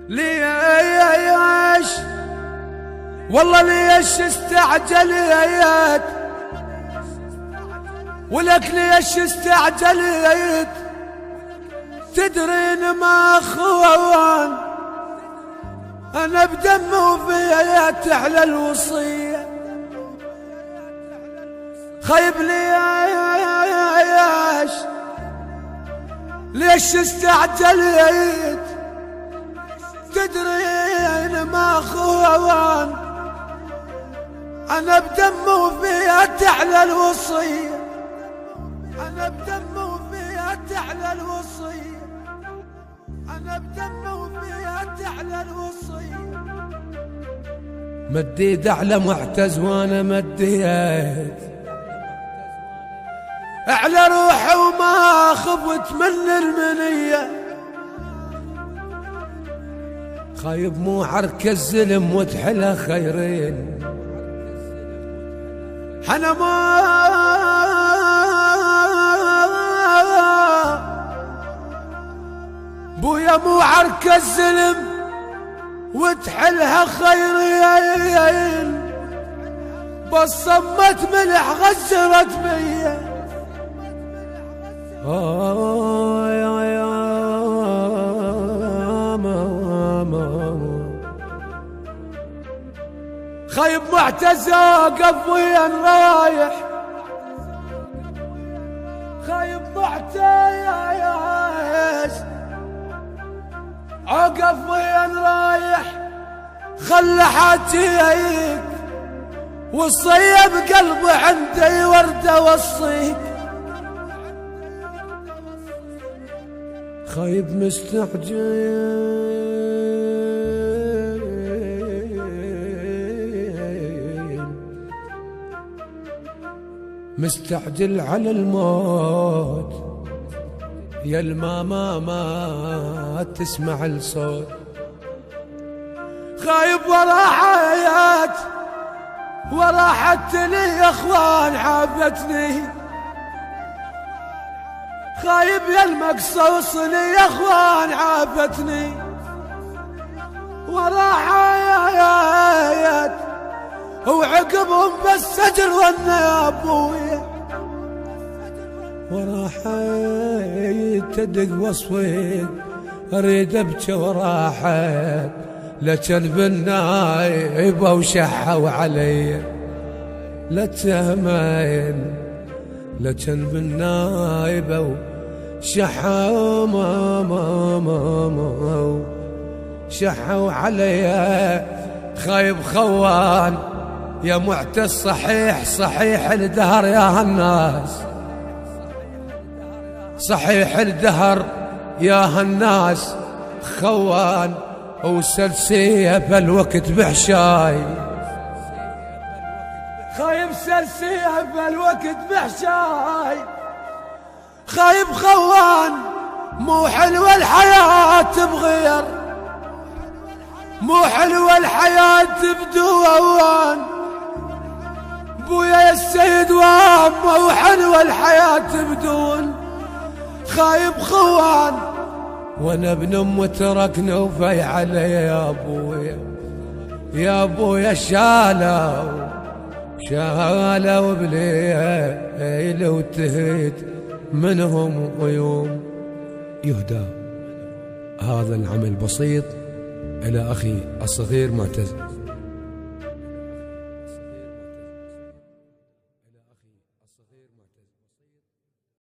ليش والله ليش استعجلت ولك ليش استعجلت تدرين ما خوان انا بدم وفيا تحلى الوصية خيب ليش استعجلت تدرين ما خوان انا بدم وفيا تحلى الوصية انا بدم وفيا تحلى الوصية انا بدم وفيا تحلى الوصية مديت على معتز وانا مديت على روحي وما خفت من المنية خايب مو عرك الزلم وتحلى خيرين حنا ما بويا مو عرك الزلم وتحلها خيرين بس صمت ملح غزرت بيا يا ماما خايب معتز اقف وين رايح خايب معتز اقف وين رايح خل حاجيك والصيب قلبي عندي ورده وصيك خايب مستعجل على الموت يا الماما ما تسمع الصوت خايب ورا حياة ورا حتني يا اخوان عافتني خايب يا المقصوصني يا اخوان عافتني ورا حياة وعقبهم بالسجن وانا يا ابويا ورا حياة تدق وصفي اريد ابكي ورا حياة لكن بالنايبه وشحوا علي لا تهمين لكن بالنايبه وشحوا ما شحوا علي خايب خوان يا معتز صحيح الدهر يا هالناس صحيح الدهر يا هالناس خوان وسلسية بالوقت بحشاي خايب سلسية بالوقت بحشاي خايب خوان مو حلوة الحياة بغير مو حلوة الحياة بدوان بويا يا السيد وامه وحلوة الحياة بدون خايب خوان وانا ابن ام تركنا وفي علي يا ابويا يا ابويا شالوا بليل وتهيت منهم ويوم يهدى هذا العمل بسيط إلى أخي الصغير معتز.